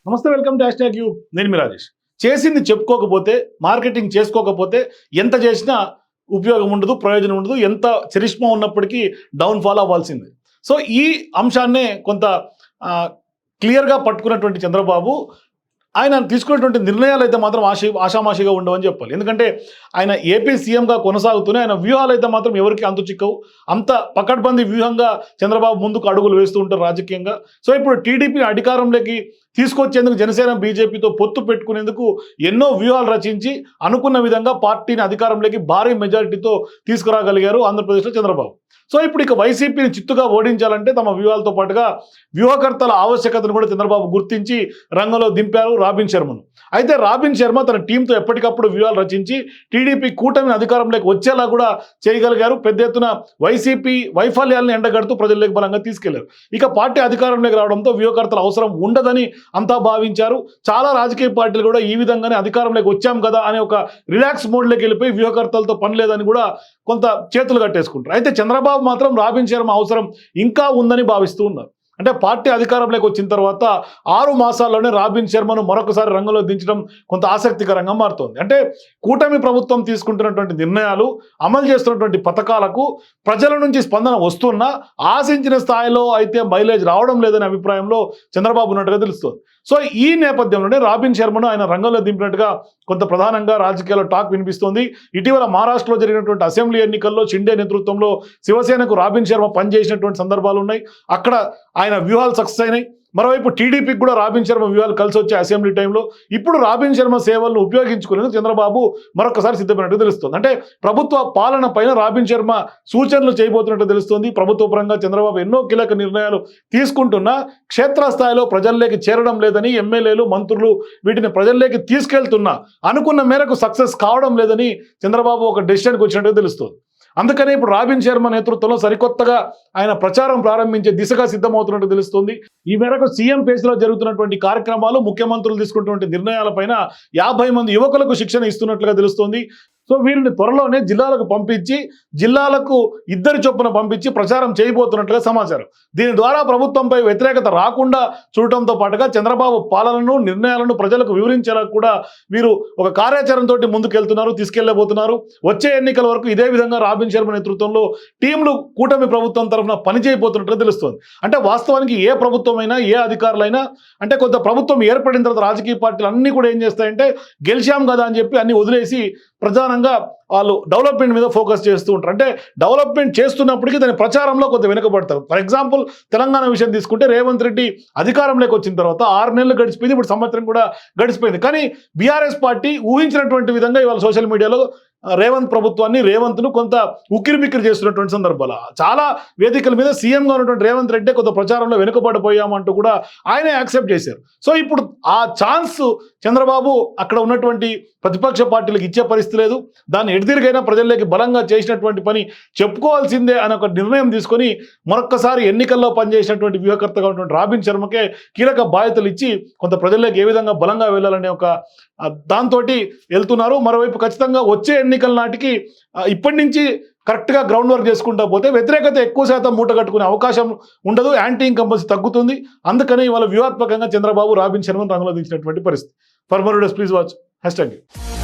నమస్తే, welcome to #you. నేను మీ రాజేష్. చేసింది చెప్పుకోకపోతే, మార్కెటింగ్ చేసుకోకపోతే ఎంత చేసినా ఉపయోగం ఉండదు, ప్రయోజనం ఉండదు. ఎంత చరిష్మా ఉన్నప్పటికీ డౌన్ఫాల్ అవ్వాల్సిందే. సో ఈ అంశాన్నే కొంత క్లియర్గా పట్టుకున్నటువంటి చంద్రబాబు ఆయన తీసుకున్నటువంటి నిర్ణయాలు అయితే మాత్రం ఆషామాషిగా ఉండవని చెప్పాలి. ఎందుకంటే ఆయన ఏపీ సీఎంగా కొనసాగుతూనే ఆయన వ్యూహాలు అయితే మాత్రం ఎవరికి అంతు చిక్కవు. అంత పకడ్బందీ వ్యూహంగా చంద్రబాబు ముందుకు అడుగులు వేస్తూ ఉంటారు రాజకీయంగా. సో ఇప్పుడు టీడీపీ అధికారంలోకి తీసుకొచ్చేందుకు జనసేన బీజేపీతో పొత్తు పెట్టుకునేందుకు ఎన్నో వ్యూహాలు రచించి అనుకున్న విధంగా పార్టీని అధికారంలోకి భారీ మెజారిటీతో తీసుకురాగలిగారు ఆంధ్రప్రదేశ్లో చంద్రబాబు. సో ఇప్పుడు ఇక వైసీపీని చిత్తుగా ఓడించాలంటే తమ వ్యూహాలతో పాటుగా వ్యూహకర్తల ఆవశ్యకతను కూడా చంద్రబాబు గుర్తించి రంగంలో దింపారు రాబిన్ శర్మను. అయితే రాబిన్ శర్మ తన టీంతో ఎప్పటికప్పుడు వ్యూహాలు రచించి టీడీపీ కూటమిని అధికారంలోకి వచ్చేలా కూడా చేయగలిగారు. పెద్ద ఎత్తున వైసీపీ వైఫల్యాలను ఎండగడుతూ ప్రజల్లోకి బలంగా తీసుకెళ్లారు. ఇక పార్టీ అధికారంలోకి రావడంతో వ్యూహకర్తల అవసరం ఉండదని అంతా భావించారు. చాలా రాజకీయ పార్టీలు కూడా ఈ విధంగానే అధికారంలోకి వచ్చాం కదా అనే ఒక రిలాక్స్ మోడ్లోకి వెళ్ళిపోయి వ్యూహకర్తలతో పని లేదని కూడా కొంత చేతులు కట్టేసుకుంటారు. అయితే చంద్రబాబు మాత్రం రాబిన్ శర్మ అవసరం ఇంకా ఉందని భావిస్తూ ఉన్నారు. అంటే పార్టీ అధికారంలోకి వచ్చిన తర్వాత 6 మాసాల్లోనే రాబిన్ శర్మను మరొకసారి రంగంలో దించడం కొంత ఆసక్తికరంగా మారుతోంది. అంటే కూటమి ప్రభుత్వం తీసుకుంటున్నటువంటి నిర్ణయాలు, అమలు చేస్తున్నటువంటి పథకాలకు ప్రజల నుంచి స్పందన వస్తున్నా ఆశించిన స్థాయిలో అయితే మైలేజ్ రావడం లేదనే అభిప్రాయంలో చంద్రబాబు ఉన్నట్టుగా తెలుస్తోంది. సో ఈ నేపథ్యంలోనే రాబిన్ శర్మను ఆయన రంగంలో దింపినట్టుగా కొంత ప్రధానంగా రాజకీయాల్లో టాక్ వినిపిస్తోంది. ఇటీవల మహారాష్ట్రలో జరిగినటువంటి అసెంబ్లీ ఎన్నికల్లో షిండే నేతృత్వంలో శివసేనకు రాబిన్ శర్మ పనిచేసినటువంటి సందర్భాలు ఉన్నాయి. అక్కడ ఆయన వ్యూహాలు సక్సెస్ అయినాయి. మరోవైపు టీడీపీకి కూడా రాబిన్ శర్మ వ్యూహాలు కలిసి వచ్చే అసెంబ్లీ టైంలో ఇప్పుడు రాబిన్ శర్మ సేవలను ఉపయోగించుకునేందుకు చంద్రబాబు మరొకసారి సిద్ధమైనట్టు తెలుస్తుంది. అంటే ప్రభుత్వ పాలన పైన రాబిన్ శర్మ సూచనలు చేయబోతున్నట్టు తెలుస్తుంది. ప్రభుత్వ పరంగా చంద్రబాబు ఎన్నో కీలక నిర్ణయాలు తీసుకుంటున్నా క్షేత్రస్థాయిలో ప్రజల్లోకి చేరడం లేదని, ఎమ్మెల్యేలు మంత్రులు వీటిని ప్రజల్లోకి తీసుకెళ్తున్నా అనుకున్న మేరకు సక్సెస్ కావడం లేదని చంద్రబాబు ఒక డెసిషన్కి వచ్చినట్టు తెలుస్తుంది. అందుకనే ఇప్పుడు రాబిన్ శర్మ నేతృత్వంలో సరికొత్తగా ఆయన ప్రచారం ప్రారంభించే దిశగా సిద్ధమవుతున్నట్టు తెలుస్తుంది. ఈ మేరకు సీఎం ఫేస్లో జరుగుతున్నటువంటి కార్యక్రమాలు, ముఖ్యమంత్రులు తీసుకున్నటువంటి నిర్ణయాలపైన 50 మంది యువకులకు శిక్షణ ఇస్తున్నట్లుగా తెలుస్తోంది. సో వీరిని త్వరలోనే జిల్లాలకు పంపించి, జిల్లాలకు 2 చొప్పున పంపించి ప్రచారం చేయబోతున్నట్లుగా సమాచారం. దీని ద్వారా ప్రభుత్వంపై వ్యతిరేకత రాకుండా చూడటంతో పాటుగా చంద్రబాబు పాలనను, నిర్ణయాలను ప్రజలకు వివరించేలా కూడా వీరు ఒక కార్యాచరణతో ముందుకెళ్తున్నారు, తీసుకెళ్లబోతున్నారు. వచ్చే ఎన్నికల వరకు ఇదే విధంగా రాబిన్ శర్మ నేతృత్వంలో టీంలు కూటమి ప్రభుత్వం తరఫున పనిచేయబోతున్నట్లుగా తెలుస్తోంది. అంటే వాస్తవానికి ఏ ప్రభుత్వమైనా, ఏ అధికారులైనా అంటే కొంత ప్రభుత్వం ఏర్పడిన తర్వాత రాజకీయ పార్టీలు అన్నీ కూడా ఏం చేస్తాయంటే గెలిచాం కదా అని చెప్పి అన్ని వదిలేసి ప్రధానంగా వాళ్ళు డెవలప్మెంట్ మీద ఫోకస్ చేస్తూ ఉంటారు. అంటే డెవలప్మెంట్ చేస్తున్నప్పటికీ దాని ప్రచారంలో కొంత వెనుకబడతారు. ఫర్ ఎగ్జాంపుల్ తెలంగాణ విషయం తీసుకుంటే రేవంత్ రెడ్డి అధికారంలోకి వచ్చిన తర్వాత 6 నెలలు గడిచిపోయింది, ఇప్పుడు సంవత్సరం కూడా గడిచిపోయింది. కానీ బీఆర్ఎస్ పార్టీ ఊహించినటువంటి విధంగా ఇవాళ సోషల్ మీడియాలో రేవంత్ ప్రభుత్వాన్ని, రేవంత్ను కొంత ఉక్కిరిబిక్కిరి చేస్తున్నటువంటి సందర్భాలు చాలా వేదికల మీద సీఎంగా ఉన్నటువంటి రేవంత్ రెడ్డి కొంత ప్రచారంలో వెనుకబడిపోయామంటూ కూడా ఆయనే యాక్సెప్ట్ చేశారు. సో ఇప్పుడు ఆ ఛాన్స్ చంద్రబాబు అక్కడ ఉన్నటువంటి ప్రతిపక్ష పార్టీలకు ఇచ్చే పరిస్థితి లేదు. దాన్ని ఎడిదిరిగైనా ప్రజల్లోకి బలంగా చేసినటువంటి పని చెప్పుకోవాల్సిందే అని ఒక నిర్ణయం తీసుకొని మరొక్కసారి ఎన్నికల్లో పనిచేసినటువంటి వ్యూహకర్తగా ఉన్నటువంటి రాబిన్ శర్మకే కీలక బాధ్యతలు ఇచ్చి కొంత ప్రజల్లోకి ఏ విధంగా బలంగా వెళ్ళాలనే ఒక దాంతో వెళ్తున్నారు. మరోవైపు ఖచ్చితంగా వచ్చే ఎన్నికల నాటికి ఇప్పటి నుంచి కరెక్ట్గా గ్రౌండ్ వర్క్ చేసుకుంటా పోతే వ్యతిరేకత ఎక్కువ శాతం మూట కట్టుకునే అవకాశం ఉండదు, యాంటీ ఇన్కంబెన్సీ తగ్గుతుంది. అందుకని ఇవాళ వ్యూహాత్మకంగా చంద్రబాబు రాబిన్ శర్మను రంగంలో దించినటువంటి పరిస్థితి. For more videos please watch #.